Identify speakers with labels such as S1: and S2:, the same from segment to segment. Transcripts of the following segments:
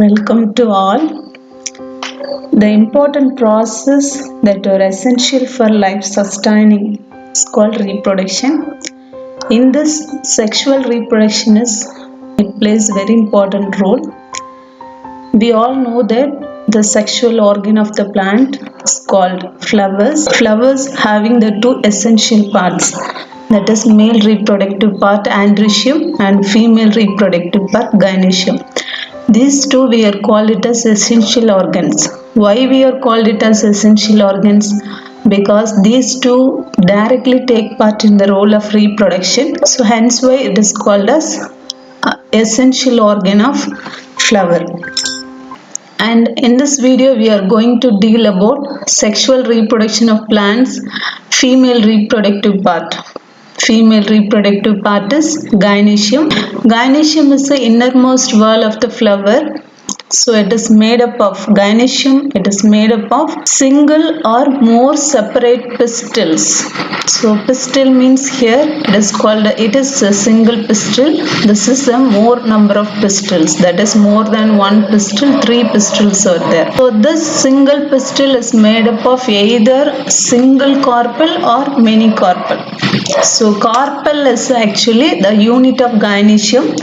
S1: Welcome to all. The important process that are essential for life sustaining is called reproduction. In this, sexual reproduction it plays very important role. We all know that the sexual organ of the plant is called flowers. Flowers having the two essential parts, that is male reproductive part androecium and female reproductive part gynoecium. These two we are called it as essential organs. Why we are called it as essential organs? Because these two directly take part in the role of reproduction. So hence why it is called as essential organ of flower. And in this video we are going to deal about sexual reproduction of plants, female reproductive part. Female reproductive part is gynoecium. Gynoecium is the innermost wall of the flower. So it is made up of gynoecium. It is made up of single or more separate pistils. So pistil means here it is a single pistil. This is a more number of pistils. That is more than one pistil. 3 pistils are there. So this single pistil is made up of either single carpel or many carpel. So carpel is actually the unit of gynoecium.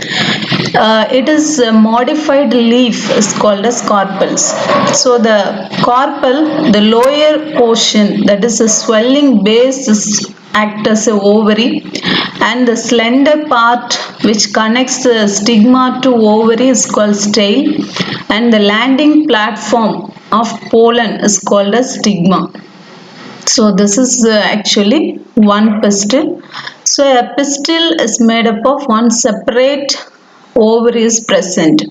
S1: It is a modified leaf is called as carpels. So the carpel, the lower portion, that is a swelling base, act as a ovary, and the slender part which connects the stigma to ovary is called style, and the landing platform of pollen is called as stigma. So this is actually one pistil. So a pistil is made up of one separate ovary is present.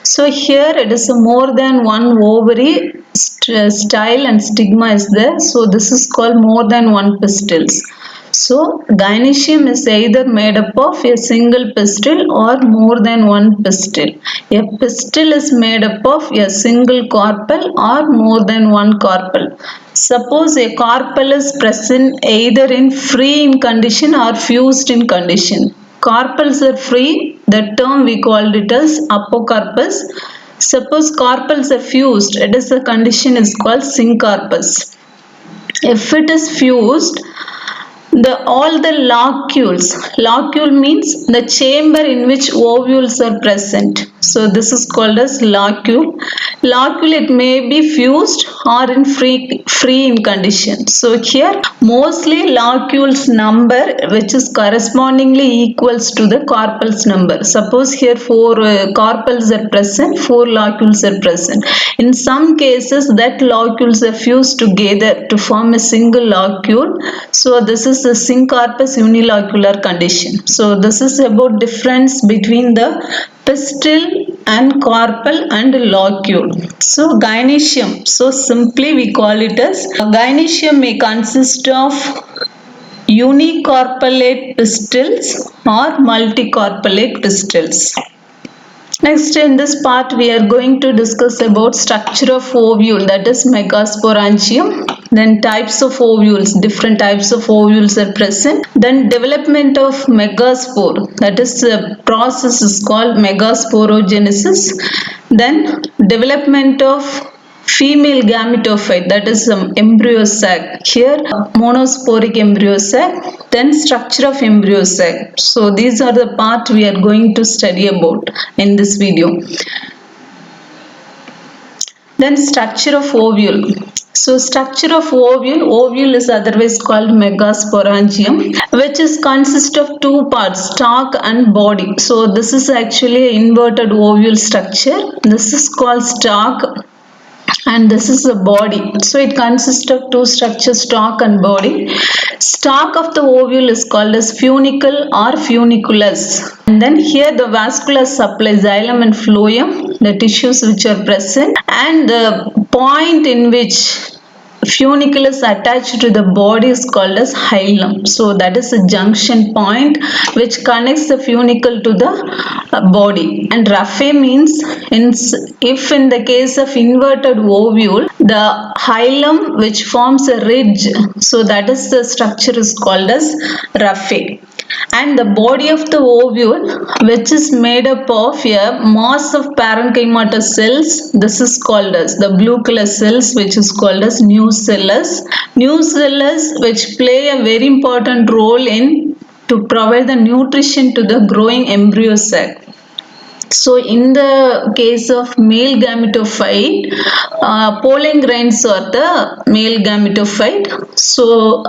S1: So here it is more than one ovary, style and stigma is there. So this is called more than one pistils. So gynoecium is either made up of a single pistil or more than one pistil. A pistil is made up of a single carpel or more than one carpel. Suppose a carpel is present either in free in condition or fused in condition. Carpels are free, the term we called it as apocarpus. Suppose carpels are fused, it is the condition is called syncarpus. If it is fused, all the locule means the chamber in which ovules are present. So this is called as locule. Locule, it may be fused or in free in condition. So here mostly locules number which is correspondingly equals to the carpels number. Suppose here 4 carpels are present, 4 locules are present. In some cases that locules are fused together to form a single locule. So this is the syncarpus unilocular condition. So this is about difference between the pistil and carpel and locule. So gynoecium, so simply we call it as gynoecium may consist of unicarpellate pistils or multicarpellate pistils. Next, in this part we are going to discuss about structure of ovule, that is megasporangium. Then types of ovules, different types of ovules are present. Then development of megaspore, that is the process is called megasporogenesis. Then development of female gametophyte, that is embryo sac. Here monosporic embryo sac. Then structure of embryo sac. So these are the part we are going to study about in this video. Then structure of ovule. So structure of ovule is otherwise called megasporangium, which is consist of 2 parts, stalk and body. So this is actually an inverted ovule structure. This is called stalk and this is the body. So it consists of 2 structures, stalk and body. Stalk of the ovule is called as funicle or funiculus. And then here the vascular supply, xylem and phloem, the tissues which are present, and the point in which funicle is attached to the body is called as hilum. So that is a junction point which connects the funicle to the body. And raphe means if in the case of inverted ovule, the hilum which forms a ridge, so that is the structure is called as raphe. And the body of the ovule, which is made up of a mass of parenchyma cells, this is called as the blue color cells, which is called as nucellus. Nucellus, which play a very important role in to provide the nutrition to the growing embryo sac. So in the case of male gametophyte, pollen grains are the male gametophyte. So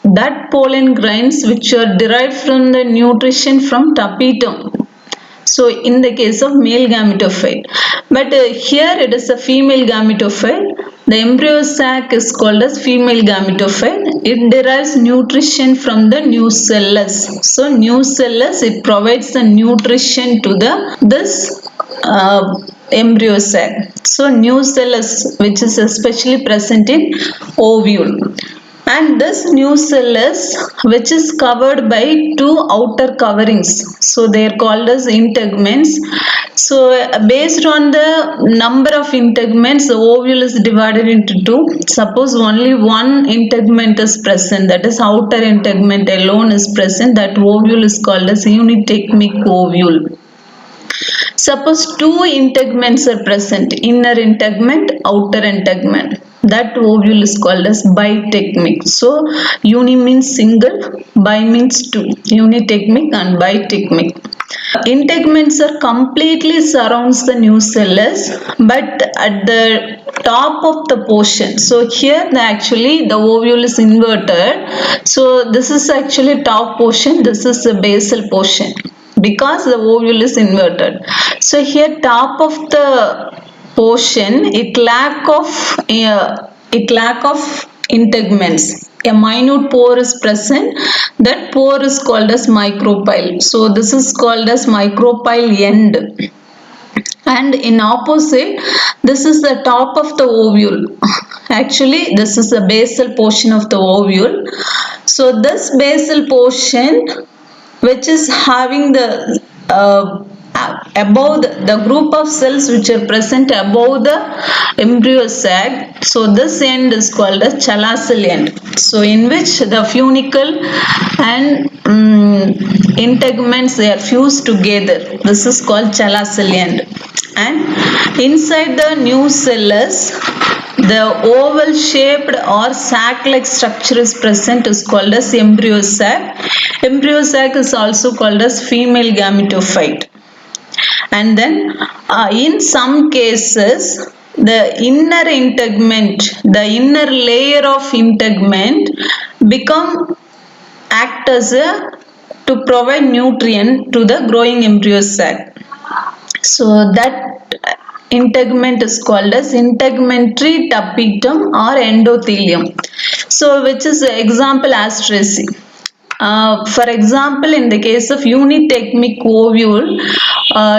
S1: that pollen grains which are derived from the nutrition from tapetum. So in the case of male gametophyte, but here it is a female gametophyte. The embryo sac is called as female gametophyte. It derives nutrition from the nucellus. So nucellus, it provides the nutrition to the this embryo sac. So nucellus, which is especially present in ovule. And this nucellus, which is covered by two outer coverings, so they are called as integuments. So based on the number of integuments, the ovule is divided into two. Suppose only one integument is present, that is outer integument alone is present, that ovule is called as unitegmic ovule. Suppose two integuments are present, inner integument, outer integument, that ovule is called as bitegmic. So uni means single, bi means two, unitegmic and bitegmic. Integuments are completely surrounds the nucellus, but at the top of the portion, so here actually the ovule is inverted. So this is actually top portion, this is the basal portion, because the ovule is inverted. So here top of the portion, it lack of integuments. A minute pore is present, that pore is called as micropyle. So this is called as micropyle end. And in opposite, this is the top of the ovule. Actually this is the basal portion of the ovule. So this basal portion, which is having the above the group of cells which are present above the embryo sac, so this end is called as chalazial end. So in which the funicle and integuments, they are fused together, this is called chalazial end. And inside the nucellus, the oval shaped or sac like structure is present, is called as embryo sac. Embryo sac is also called as female gametophyte. And then in some cases, the inner integument, the inner layer of integument act as a to provide nutrient to the growing embryo sac. So that integument is called as integumentary tapetum or endothelium. So which is example Asteraceae. For example, in the case of unitegmic ovule,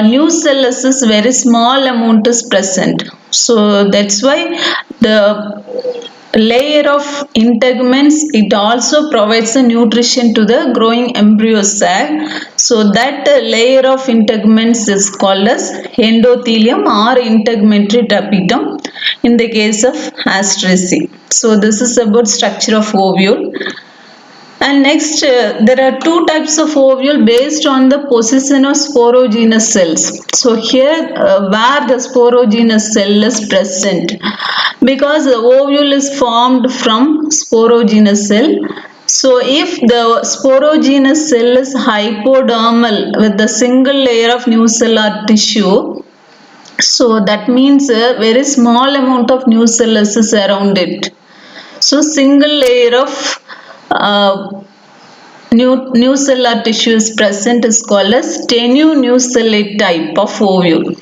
S1: nucellus is very small amount is present. So that's why the layer of integuments, it also provides the nutrition to the growing embryo sac. So that layer of integuments is called as endothelium or integumentary tapetum in the case of Asteraceae. So this is about structure of ovule. And next, there are two types of ovule based on the position of sporogenous cells. So here where the sporogenous cell is present, because the ovule is formed from sporogenous cell. So if the sporogenous cell is hypodermal with the single layer of nucellar tissue, so that means a very small amount of nucellus is around it. So single layer of nucellar tissue is present, is called as tenunucellate type of ovule.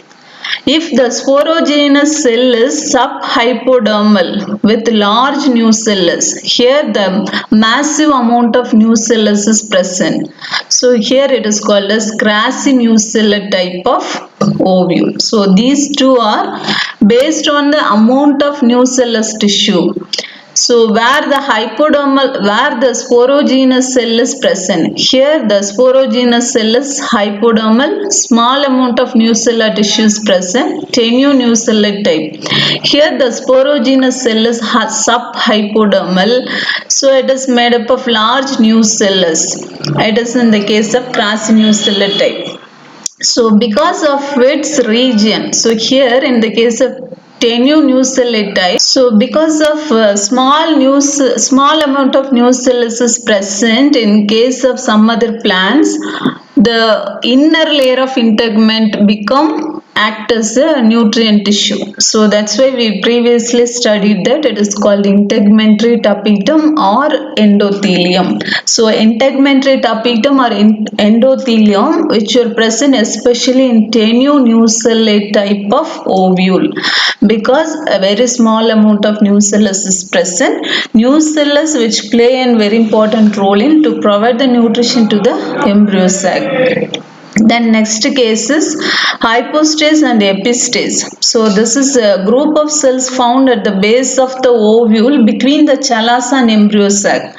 S1: If the sporogenous cell is subhypodermal with large nucellus, here the massive amount of nucellus is present. So here it is called as gracinucellate type of ovule. So these two are based on the amount of nucellus tissue. So where the sporogenous cell is present. Here the sporogenous cell is hypodermal. Small amount of nucellar tissue is present. Tenuonucellate type. Here the sporogenous cell is subhypodermal. So it is made up of large nucellus. It is in the case of crassinucellate type. So because of its region, so here in the case of tenuonucellate type, so because of small amount of nucellus is present in case of some other plants, the inner layer of integument become act as a nutrient tissue. So that's why we previously studied that it is called integumentary tapetum or endothelium. So integumentary tapetum or endothelium, which are present especially in tenuonucellate type of ovule, because a very small amount of nucellus is present. Nucellus which play a very important role in to provide the nutrition to the embryo sac. Then next case is hypostase and epistase. So this is a group of cells found at the base of the ovule between the chalaza and embryo sac.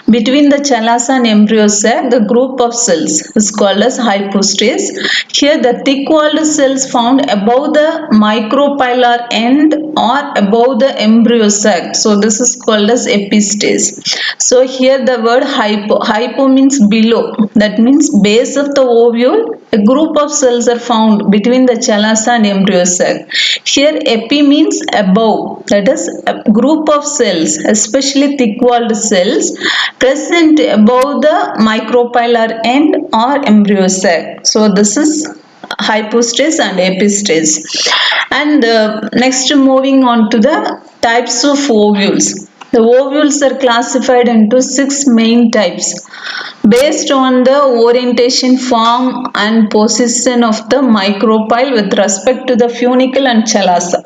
S1: Between the chalaza and embryo sac, the group of cells is called as hypostase. Here the thick-walled cells found above the micropylar end or above the embryo sac. So this is called as epistase. So here the word hypo means below. That means base of the ovule, a group of cells are found between the chalaza and embryo sac. Here epi means above. That is a group of cells, especially thick-walled cells, present above the micropylar end or embryo sac. So this is hypostase and epistase. And next moving on to the types of ovules. The ovules are classified into 6 main types based on the orientation, form and position of the micropyle with respect to the funicle and chalaza.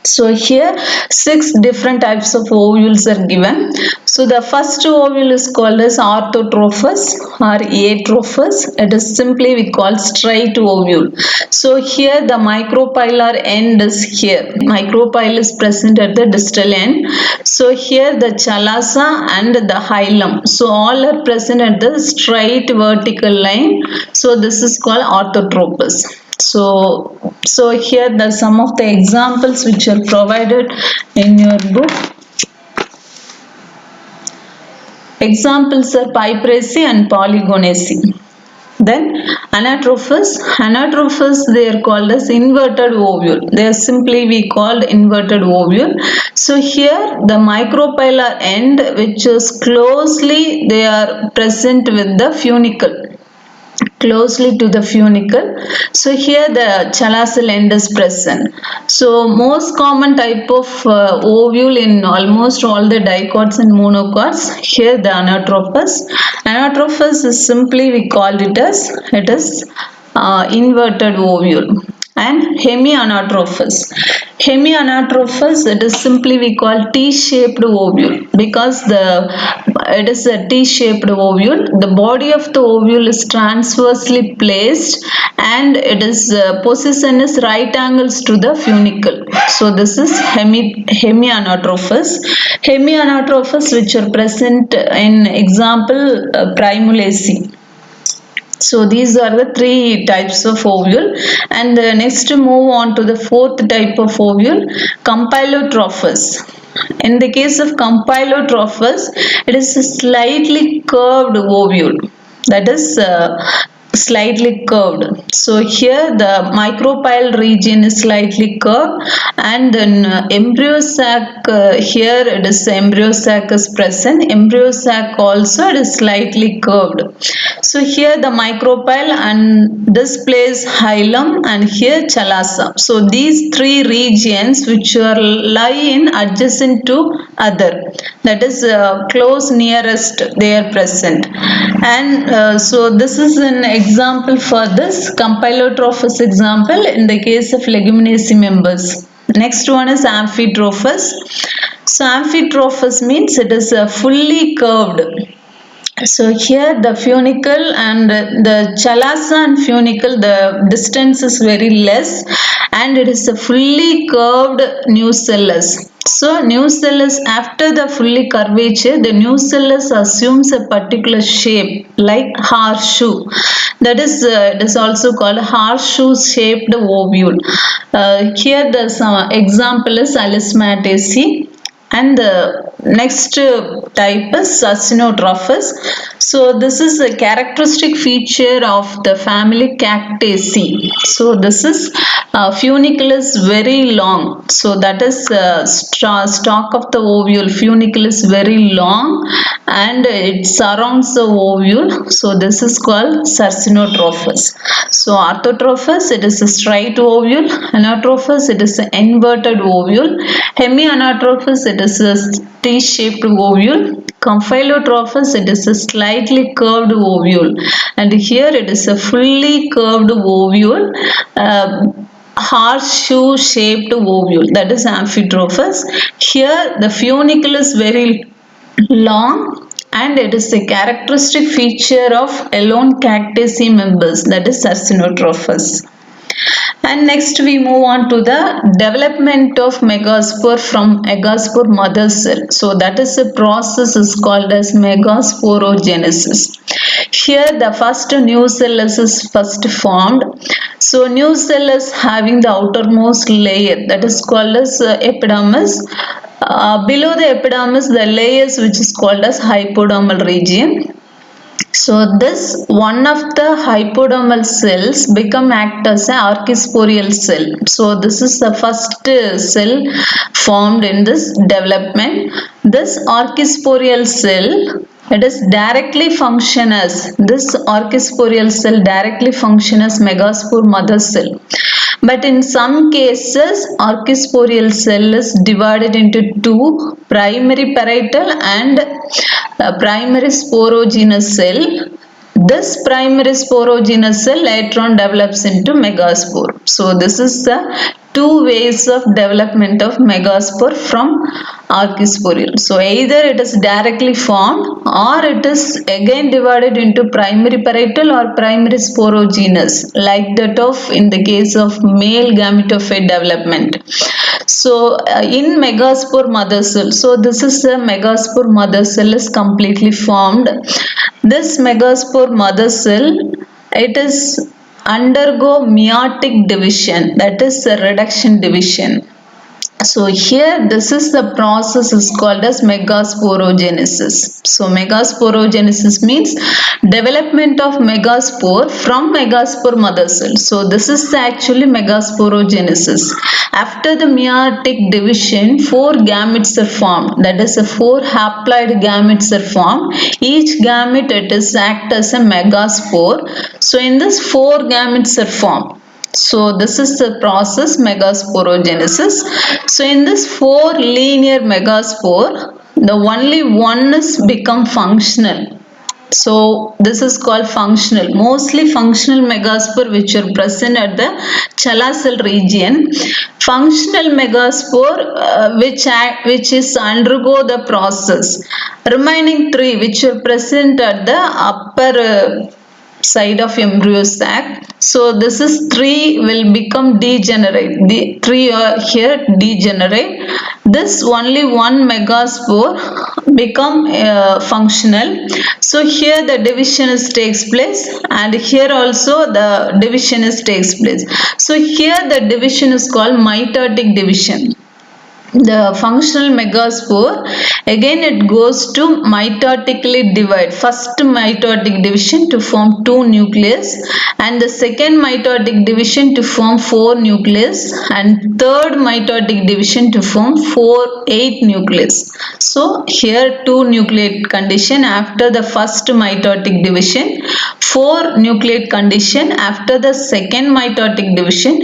S1: So here 6 different types of ovules are given. So the first ovule is called as orthotrophous or atrophous. It is simply we call straight ovule. So here the micropylar end is here. Micropyle is present at the distal end. So here the chalaza and the hilum. So all are present at the straight vertical line. So this is called orthotrophous. So here the some of the examples which are provided in your book. Examples are Pypraceae and Polygonaceae. Then anatrophous. Anatrophous they are called as inverted ovule. They are simply we called inverted ovule. So here the micropylar end which is closely they are present with the funicle. Closely to the funicle. So here the chalasal end is present. So most common type of ovule in almost all the dicots and monocots. Here the anatrophous. Anatrophous is simply we called it as inverted ovule. And hemianatrophous. Hemianatrophous it is simply we call T-shaped ovule because it is a T-shaped ovule. The body of the ovule is transversely placed and it is position is right angles to the funicle. So this is hemianatrophous. Hemianatrophous which are present in example Primulaceae. So these are the 3 types of ovule, and next move on to the 4th type of ovule, Compilotrophous. In the case of Compilotrophous, it is a slightly curved ovule. That is slightly curved. So here the micropyle region is slightly curved, and then embryo sac here it is embryo sac is present. Embryo sac also it is slightly curved. So here the micropyle and this place hilum and here chalaza. So these 3 regions which are lie in adjacent to other, that is close nearest they are present. And so this is an example for this Compilotrophous example in the case of Leguminaceae members. Next one is Amphitrophous. So Amphitrophous means it is fully curved. So here the funicle and the chalaza and funicle the distance is very less and it is a fully curved nucellus. So nucellus, after the fully curvature, the nucellus assumes a particular shape like horseshoe. That is, it is also called horseshoe shaped ovule. Here the example is alismataceae, and the next type is Succinotrophus. So this is a characteristic feature of the family Cactaceae. So this is funicle is very long. So that is stalk of the ovule. Funicle is very long and it surrounds the ovule. So this is called Succinotrophus. So Orthotrophus, it is a straight ovule. Anatrophus, it is an inverted ovule. Hemianatrophus, it is a T-shaped ovule. Comphylotrophus, it is a slightly curved ovule, and here it is a fully curved ovule, horseshoe shaped ovule, that is Amphitrophus. Here the funicle is very long and it is a characteristic feature of alone Cactaceae members, that is Succinotrophus. And next we move on to the development of megaspore from megaspore mother cell. So that is a process is called as megasporogenesis. Here the first nucellus is first formed. So nucellus having the outermost layer, that is called as epidermis. Below the epidermis, the layers which is called as hypodermal region. So this one of the hypodermal cells become act as an archisporial cell. So this is the first cell formed in this development. This archisporial cell, it is directly function as, this archisporial cell directly function as megaspore mother cell. But in some cases, archisporial cell is divided into two, primary parietal and primary sporogenous cell. This primary sporogenous cell later on develops into megaspore. So this is the two ways of development of megaspore from archisporial. So either it is directly formed or it is again divided into primary parietal or primary sporogenous, like that of in the case of male gametophyte development. So in megaspore mother cell, so this is the megaspore mother cell is completely formed. This megaspore mother cell, it is undergo meiotic division, that is the reduction division. So here this is the process is called as megasporogenesis. So megasporogenesis means development of megaspore from megaspore mother cell. So this is actually megasporogenesis. After the meiotic division, four gametes are formed. That is, four haploid gametes are formed. Each gamete it is act as a megaspore. So in this four gametes are formed. So this is the process megasporogenesis. So in this four linear megaspore, the only one is become functional. So this is called functional. Mostly functional megaspore which are present at the Chala cell region. Functional megaspore which is undergo the process. Remaining three which are present at the upper side of embryo sac. So this is three will become degenerate. The three are here degenerate. This only one megaspore become functional. So here the division is takes place and here also the division is takes place. So here the division is called mitotic division. The functional megaspore, again it goes to mitotically divide. First mitotic division to form two nucleus and the second mitotic division to form four nucleus and third mitotic division to form eight nucleus. So here two nucleate condition after the first mitotic division, four nucleate condition after the second mitotic division,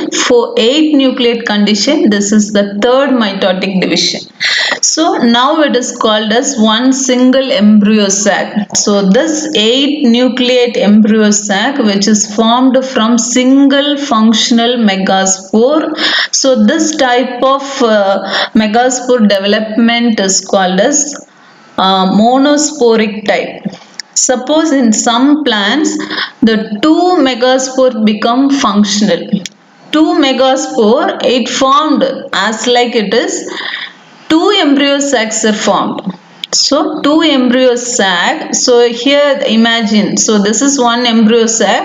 S1: eight nucleate condition, this is the third mitotic division. So now it is called as one single embryo sac. So this 8 nucleate embryo sac which is formed from single functional megaspore. So this type of megaspore development is called as monosporic type. Suppose in some plants the two megaspore become functional. Two megaspore it formed as like it is two two embryo sacs are formed. So two embryo sac. So here imagine. So this is one embryo sac.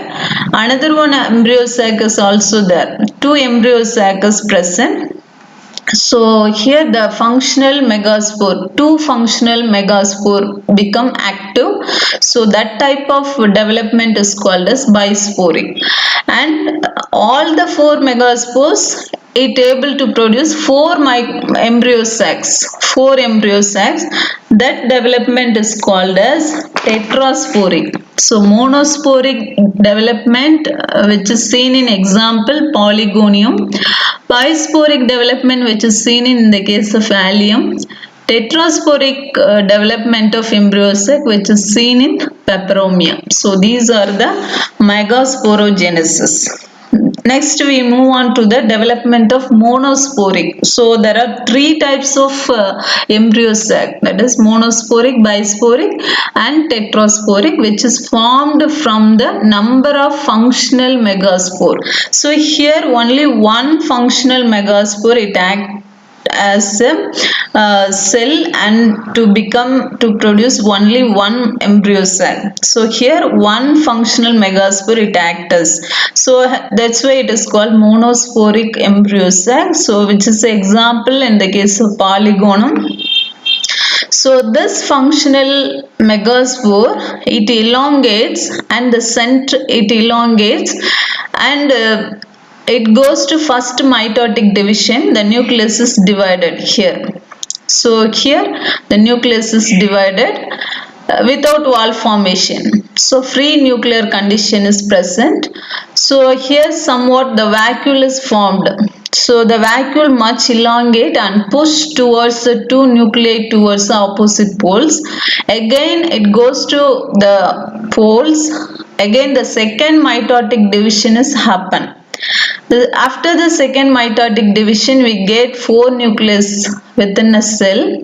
S1: Another one embryo sac is also there. Two embryo sac is present. So here the functional megaspore, two functional megaspore become active. So that type of development is called as bisporic. And all the four megaspores it able to produce embryo sacs. Four embryo sacs. That development is called as tetrasporic. So monosporic development which is seen in example Polygonium. Bisporic development which is seen in the case of Allium. Tetrasporic development of embryo sac which is seen in Peperomia. So these are the megasporogenesis. Next we move on to the development of monosporic. So there are three types of embryo sac, that is monosporic, bisporic and tetrasporic, which is formed from the number of functional megaspore. So here only one functional megaspore it acts as a cell and to produce only one embryo sac. So here one functional megaspore it acts as. So that's why it is called monosporic embryo sac. So which is the example in the case of Polygonum. So this functional megaspore it elongates and the center it elongates and it goes to first mitotic division. The nucleus is divided here. So here the nucleus is divided without wall formation. So free nuclear condition is present. So here somewhat the vacuole is formed. So the vacuole much elongate and push towards the two nuclei towards the opposite poles. Again it goes to the poles. Again the second mitotic division is happen. After the second mitotic division we get four nucleus within a cell,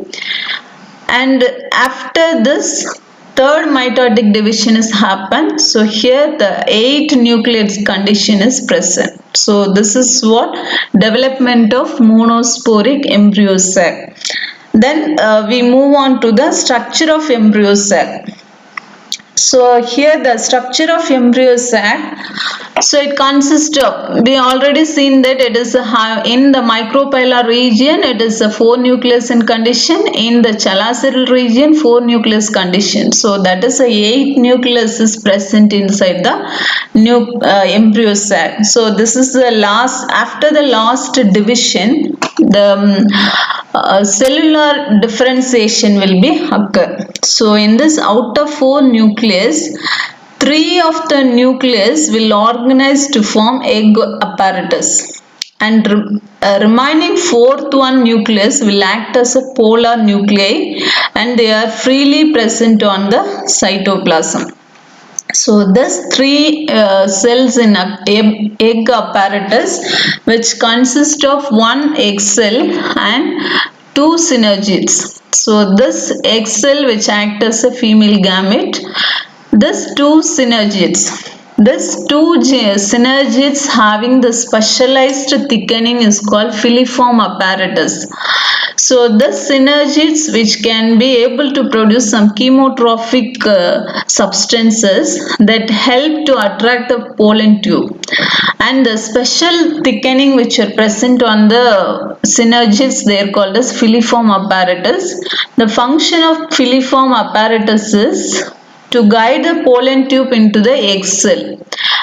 S1: and after this third mitotic division has happened. So here the 8 nucleates condition is present. So this is what development of monosporic embryo sac. Then we move on to the structure of embryo sac. So here the structure of embryo sac, so it consists of, we already seen that it is in the micropylar region it is a 4 nucleus in condition, in the chalaceral region 4 nucleus condition. So that is a 8 nucleus is present inside the embryo sac. So this is the last, after the last division the cellular differentiation will be occur. So in this out of 4 nucleus, 3 of the nucleus will organize to form egg apparatus, and remaining fourth one nucleus will act as a polar nuclei and they are freely present on the cytoplasm. So this 3 cells in egg apparatus which consist of one egg cell and 2 synergids. So this egg cell which act as a female gamete, this 2 synergids. This 2 synergids having the specialized thickening is called filiform apparatus. So the synergids which can be able to produce some chemotropic substances that help to attract the pollen tube, and the special thickening which are present on the synergids they are called as filiform apparatus. The function of filiform apparatus is to guide the pollen tube into the egg cell,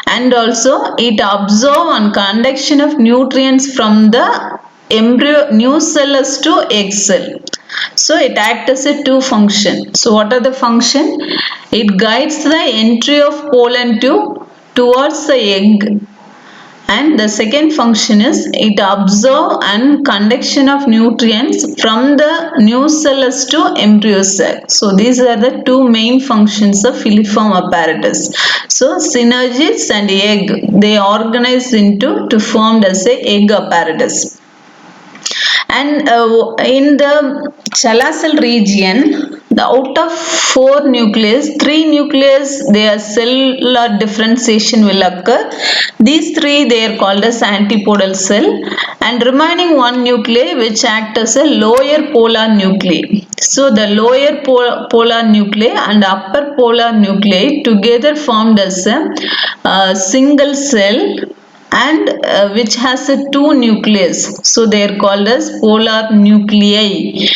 S1: and also it absorb and conduction of nutrients from the embryo nucellus to egg cell. So it acts as a 2 function. So what are the function? It guides the entry of pollen tube towards the egg, and the second function is it absorb and conduction of nutrients from the nucellus to embryo sac. So these are the 2 main functions of filiform apparatus. So synergids and egg they organize into to formed as a egg apparatus. And in the Chala cell region, the out of 4 nucleus, 3 nucleus, their cellular differentiation will occur. These three they are called as antipodal cell, and remaining one nuclei which act as a lower polar nuclei. So the lower polar nuclei and upper polar nuclei together formed as a single cell, and which has a two nucleus, so they are called as polar nuclei.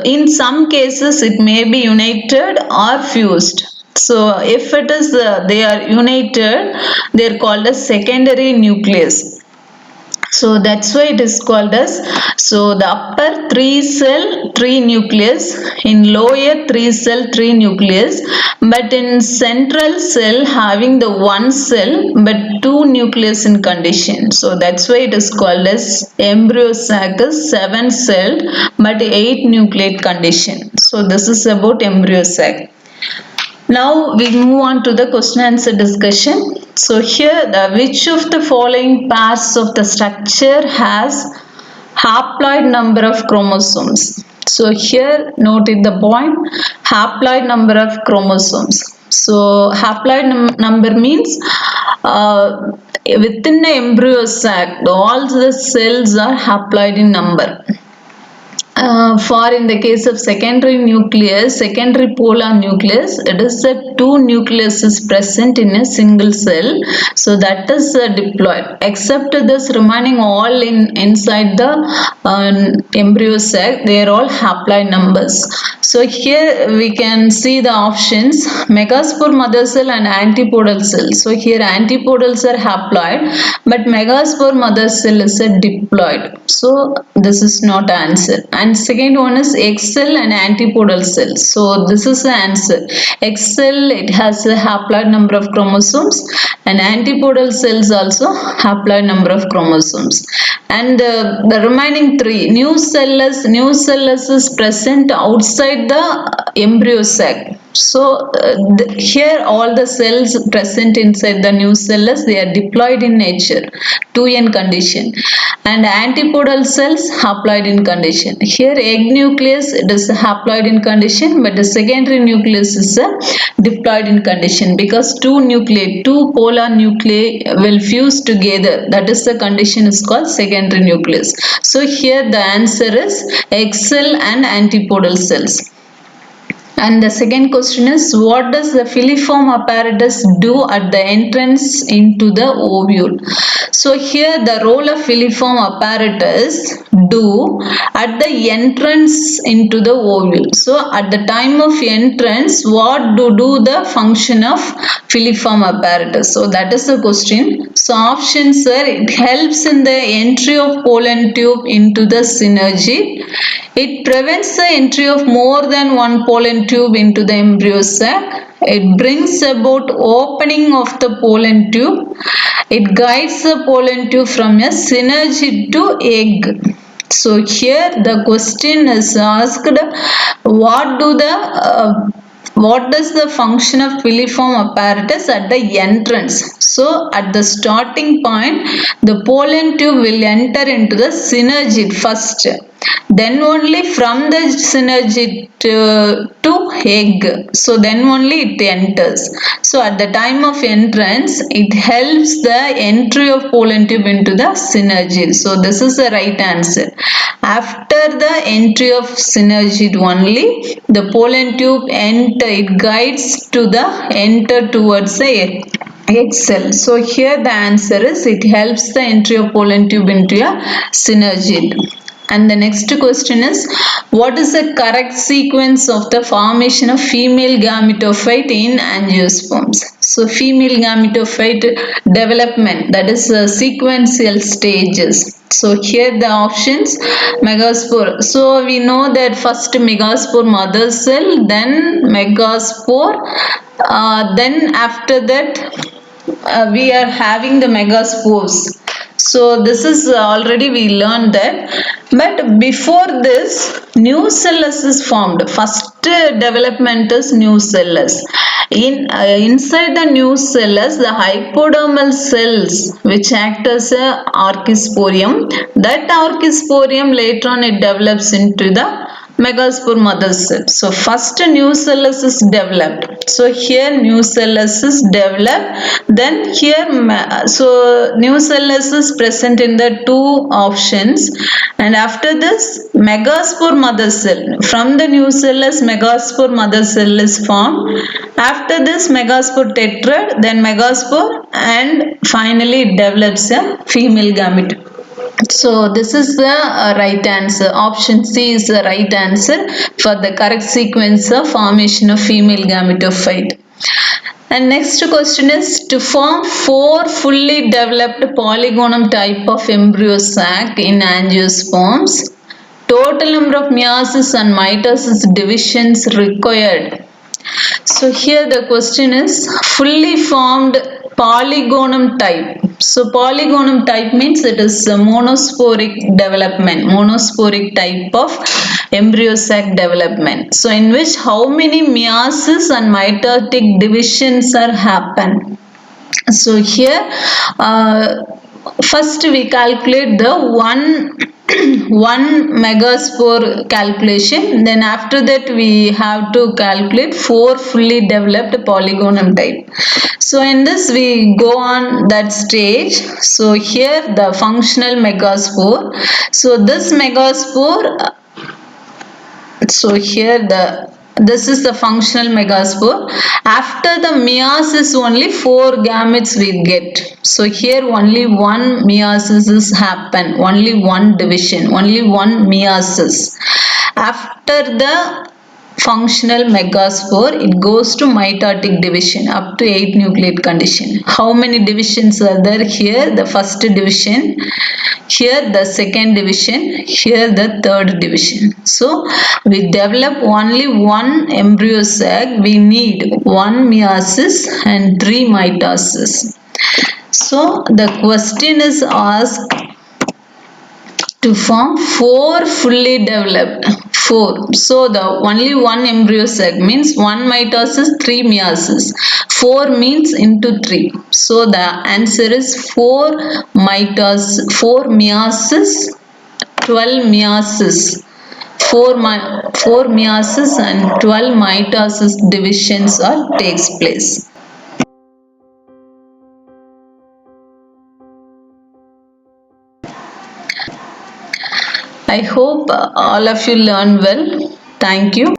S1: In some cases it may be united or fused. So if it is they are united, they are called as secondary nucleus. So that's why it is called as, so the upper 3 cell 3 nucleus, in lower 3 cell 3 nucleus, but in central cell having the one cell but two nucleus in condition. So that's why it is called as embryo sac is 7 celled but 8 nucleate condition. So this is about embryo sac. Now we move on to the question answer discussion. So here which of the following parts of the structure has haploid number of chromosomes? So here note it the point, haploid number of chromosomes. So haploid number means within the embryo sac all the cells are haploid in number. For in the case of secondary nucleus, secondary polar nucleus, it is the two nucleus is present in a single cell. So that is diploid. Except this remaining all inside the embryo sac, they are all haploid numbers. So here we can see the options, megaspore mother cell and antipodal cell. So here antipodes are haploid, but megaspore mother cell is a diploid. So this is not answer. And second one is X cell and antipodal cell. So this is the answer. X cell, it has a haploid number of chromosomes, and antipodal cells also haploid number of chromosomes. And the remaining three, new cellus is present outside the embryo sac. So here all the cells present inside the nucellus, they are diploid in nature, 2n condition, and antipodal cells haploid in condition. Here egg nucleus, it is haploid in condition, but the secondary nucleus is a diploid in condition, because two polar nuclei will fuse together. That is the condition is called secondary nucleus. So here the answer is egg cell and antipodal cells. And the second question is, what does the filiform apparatus do at the entrance into the ovule? So here the role of filiform apparatus do at the entrance into the ovule. So at the time of entrance, what do the function of filiform apparatus? So that is the question. So options are, it helps in the entry of pollen tube into the synergy. It prevents the entry of more than one pollen tube into the embryo sac. It brings about opening of the pollen tube. It guides the pollen tube from a synergy to egg. So here the question is asked, what does the function of filiform apparatus at the entrance? So at the starting point, the pollen tube will enter into the synergid first. Then only from the synergid to egg. So then only it enters. So at the time of entrance, it helps the entry of pollen tube into the synergid. So this is the right answer. After the entry of synergid only, the pollen tube it guides to the enter towards the egg cell. So here the answer is, it helps the entry of pollen tube into a synergid. And the next question is, what is the correct sequence of the formation of female gametophyte in angiosperms? So female gametophyte development, that is sequential stages. So here the options, megaspore. So we know that first megaspore mother cell, then megaspore, then after that we are having the megaspores. So this is already we learned that. But before this, nucellus is formed. First development is nucellus. Inside the nucellus, the hypodermal cells which act as a archisporium. That archisporium later on it develops into the megaspore mother cell. So first nucellus is developed. So here nucellus is developed. Then here so nucellus is present in the two options. And after this megaspore mother cell. From the nucellus megaspore mother cell is formed. After this megaspore tetrad, then megaspore, and finally it develops a female gamete. So this is the right answer. Option C is the right answer for the correct sequence of formation of female gametophyte. And next question is, to form 4 fully developed polygonum type of embryo sac in angiosperms, total number of meiosis and mitosis divisions required. So here the question is fully formed polygonum type. So polygonum type means it is a monosporic development, monosporic type of embryo sac development. So in which how many meiosis and mitotic divisions are happen. So here first we calculate the one megaspore calculation. Then after that we have to calculate 4 fully developed polygonum type. So in this we go on that stage. So here the functional megaspore. So this megaspore, so here this is the functional megaspore. After the meiosis only 4 gametes we get. So here only one meiosis is happen, only one division, only one meiosis. After the functional megaspore, it goes to mitotic division up to 8 nucleate condition. How many divisions are there? Here the first division, here the second division, here the third division. So we develop only one embryo sac, we need 1 meiosis and 3 mitosis. So the question is asked to form 4 fully developed. 4. So the only one embryo sac means 1 mitosis, 3 meiosis. 4 means into 3. So the answer is 4 meiosis, 12 meiosis. 4 meiosis and 12 mitosis divisions takes place. I hope all of you learn well. Thank you.